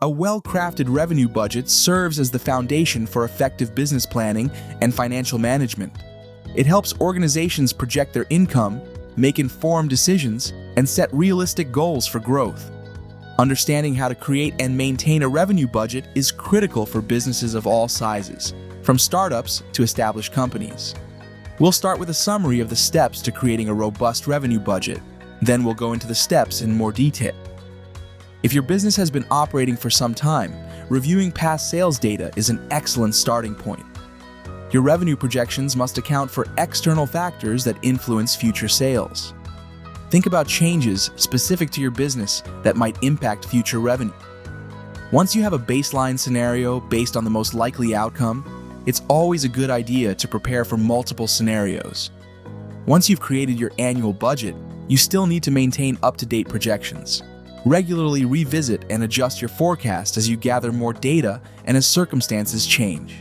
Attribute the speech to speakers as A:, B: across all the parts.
A: A well-crafted revenue budget serves as the foundation for effective business planning and financial management. It helps organizations project their income, make informed decisions, and set realistic goals for growth. Understanding how to create and maintain a revenue budget is critical for businesses of all sizes, from startups to established companies. We'll start with a summary of the steps to creating a robust revenue budget. Then we'll go into the steps in more detail. If your business has been operating for some time, reviewing past sales data is an excellent starting point. Your revenue projections must account for external factors that influence future sales. Think about changes specific to your business that might impact future revenue. Once you have a baseline scenario based on the most likely outcome, it's always a good idea to prepare for multiple scenarios. Once you've created your annual budget, you still need to maintain up-to-date projections. Regularly revisit and adjust your forecast as you gather more data and as circumstances change.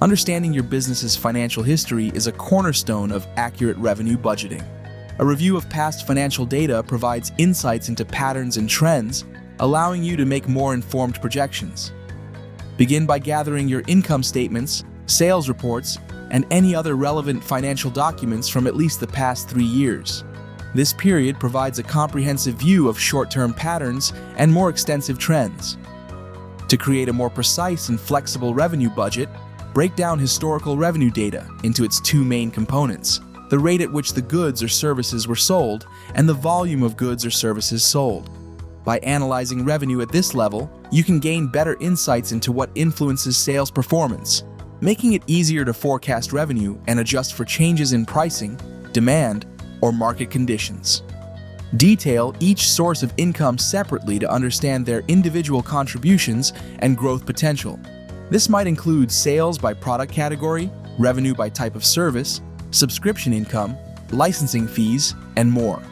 A: Understanding your business's financial history is a cornerstone of accurate revenue budgeting. A review of past financial data provides insights into patterns and trends, allowing you to make more informed projections. Begin by gathering your income statements, sales reports, and any other relevant financial documents from at least the past 3 years. This period provides a comprehensive view of short-term patterns and more extensive trends. To create a more precise and flexible revenue budget, break down historical revenue data into its 2 main components: the rate at which the goods or services were sold and the volume of goods or services sold. By analyzing revenue at this level, you can gain better insights into what influences sales performance, making it easier to forecast revenue and adjust for changes in pricing, demand, or market conditions. Detail each source of income separately to understand their individual contributions and growth potential. This might include sales by product category, revenue by type of service, subscription income, licensing fees, and more.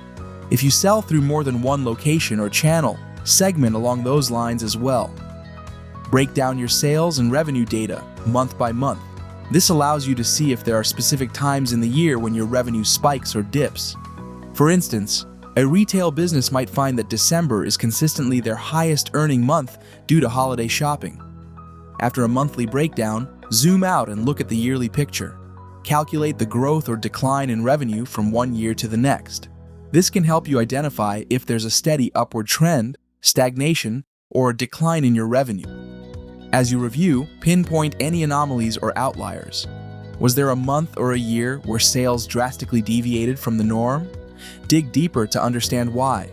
A: If you sell through more than one location or channel, segment along those lines as well. Break down your sales and revenue data month by month. This allows you to see if there are specific times in the year when your revenue spikes or dips. For instance, a retail business might find that December is consistently their highest earning month due to holiday shopping. After a monthly breakdown, zoom out and look at the yearly picture. Calculate the growth or decline in revenue from one year to the next. This can help you identify if there's a steady upward trend, stagnation, or a decline in your revenue. As you review, pinpoint any anomalies or outliers. Was there a month or a year where sales drastically deviated from the norm? Dig deeper to understand why.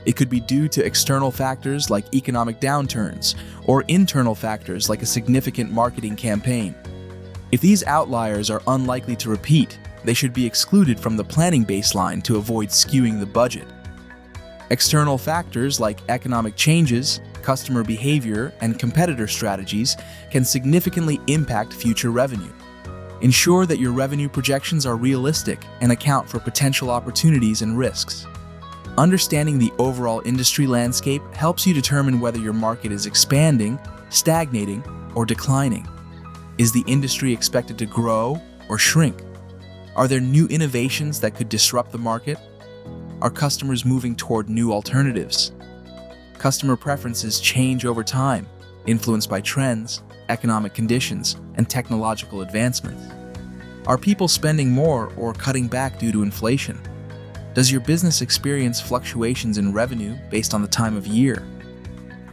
A: It could be due to external factors like economic downturns or internal factors like a significant marketing campaign. If these outliers are unlikely to repeat, they should be excluded from the planning baseline to avoid skewing the budget. External factors like economic changes, customer behavior, and competitor strategies can significantly impact future revenue. Ensure that your revenue projections are realistic and account for potential opportunities and risks. Understanding the overall industry landscape helps you determine whether your market is expanding, stagnating, or declining. Is the industry expected to grow or shrink? Are there new innovations that could disrupt the market? Are customers moving toward new alternatives? Customer preferences change over time, influenced by trends, economic conditions, and technological advancements. Are people spending more or cutting back due to inflation? Does your business experience fluctuations in revenue based on the time of year?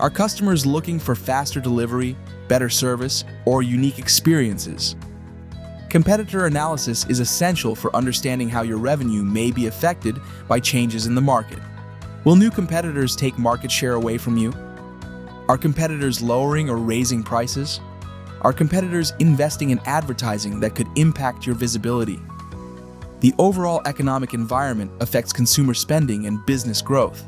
A: Are customers looking for faster delivery, better service, or unique experiences? Competitor analysis is essential for understanding how your revenue may be affected by changes in the market. Will new competitors take market share away from you? Are competitors lowering or raising prices? Are competitors investing in advertising that could impact your visibility? The overall economic environment affects consumer spending and business growth.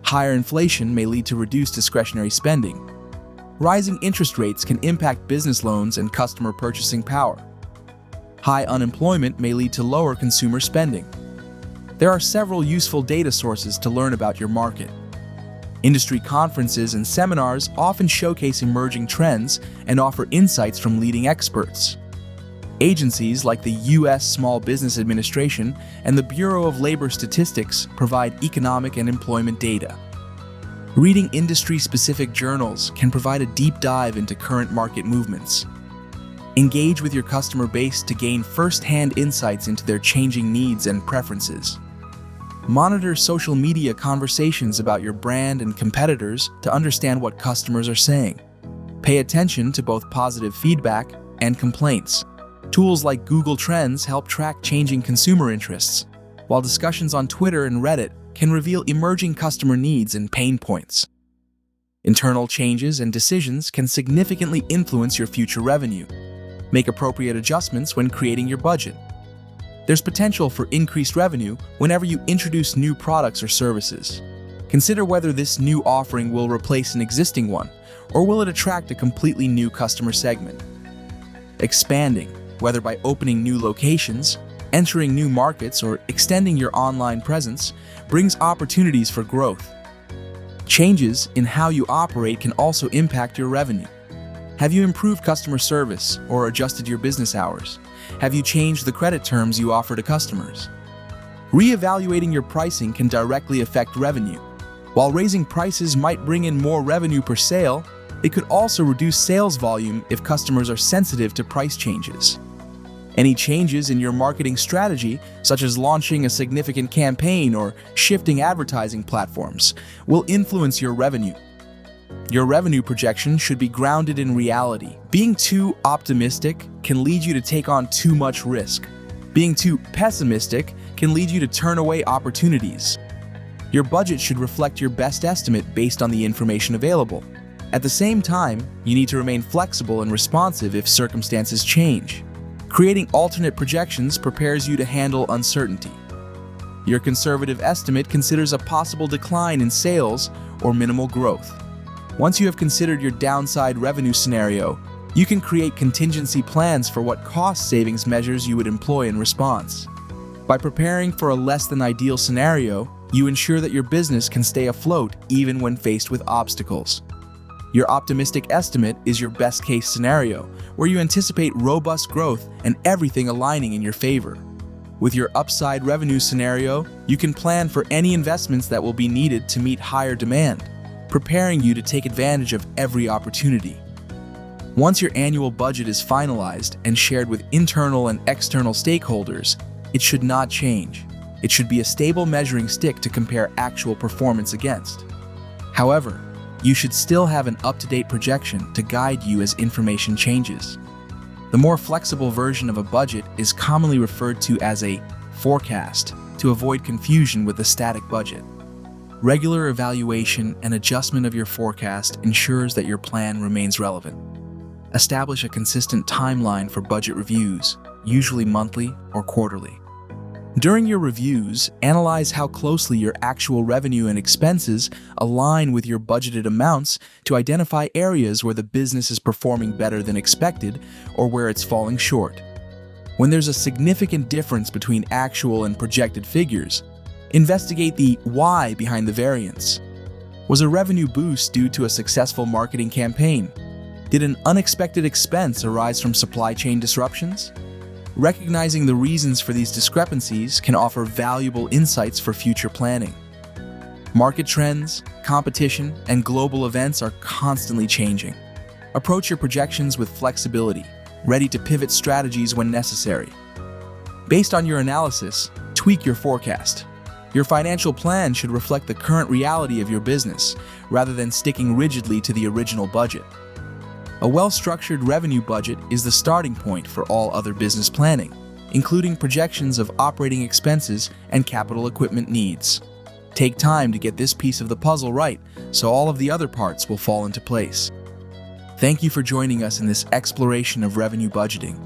A: Higher inflation may lead to reduced discretionary spending. Rising interest rates can impact business loans and customer purchasing power. High unemployment may lead to lower consumer spending. There are several useful data sources to learn about your market. Industry conferences and seminars often showcase emerging trends and offer insights from leading experts. Agencies like the U.S. Small Business Administration and the Bureau of Labor Statistics provide economic and employment data. Reading industry-specific journals can provide a deep dive into current market movements. Engage with your customer base to gain first-hand insights into their changing needs and preferences. Monitor social media conversations about your brand and competitors to understand what customers are saying. Pay attention to both positive feedback and complaints. Tools like Google Trends help track changing consumer interests, while discussions on Twitter and Reddit can reveal emerging customer needs and pain points. Internal changes and decisions can significantly influence your future revenue. Make appropriate adjustments when creating your budget. There's potential for increased revenue whenever you introduce new products or services. Consider whether this new offering will replace an existing one, or will it attract a completely new customer segment. Expanding, whether by opening new locations, entering new markets, or extending your online presence, brings opportunities for growth. Changes in how you operate can also impact your revenue. Have you improved customer service or adjusted your business hours? Have you changed the credit terms you offer to customers? Reevaluating your pricing can directly affect revenue. While raising prices might bring in more revenue per sale, it could also reduce sales volume if customers are sensitive to price changes. Any changes in your marketing strategy, such as launching a significant campaign or shifting advertising platforms, will influence your revenue. Your revenue projection should be grounded in reality. Being too optimistic can lead you to take on too much risk. Being too pessimistic can lead you to turn away opportunities. Your budget should reflect your best estimate based on the information available. At the same time, you need to remain flexible and responsive if circumstances change. Creating alternate projections prepares you to handle uncertainty. Your conservative estimate considers a possible decline in sales or minimal growth. Once you have considered your downside revenue scenario, you can create contingency plans for what cost savings measures you would employ in response. By preparing for a less than ideal scenario, you ensure that your business can stay afloat even when faced with obstacles. Your optimistic estimate is your best case scenario, where you anticipate robust growth and everything aligning in your favor. With your upside revenue scenario, you can plan for any investments that will be needed to meet higher demand, preparing you to take advantage of every opportunity. Once your annual budget is finalized and shared with internal and external stakeholders, it should not change. It should be a stable measuring stick to compare actual performance against. However, you should still have an up-to-date projection to guide you as information changes. The more flexible version of a budget is commonly referred to as a forecast to avoid confusion with a static budget. Regular evaluation and adjustment of your forecast ensures that your plan remains relevant. Establish a consistent timeline for budget reviews, usually monthly or quarterly. During your reviews, analyze how closely your actual revenue and expenses align with your budgeted amounts to identify areas where the business is performing better than expected or where it's falling short. When there's a significant difference between actual and projected figures, investigate the why behind the variance. Was a revenue boost due to a successful marketing campaign? Did an unexpected expense arise from supply chain disruptions? Recognizing the reasons for these discrepancies can offer valuable insights for future planning. Market trends, competition, and global events are constantly changing. Approach your projections with flexibility, ready to pivot strategies when necessary. Based on your analysis, tweak your forecast. Your financial plan should reflect the current reality of your business, rather than sticking rigidly to the original budget. A well-structured revenue budget is the starting point for all other business planning, including projections of operating expenses and capital equipment needs. Take time to get this piece of the puzzle right, so all of the other parts will fall into place. Thank you for joining us in this exploration of revenue budgeting.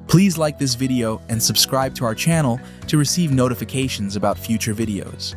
A: Please like this video and subscribe to our channel to receive notifications about future videos.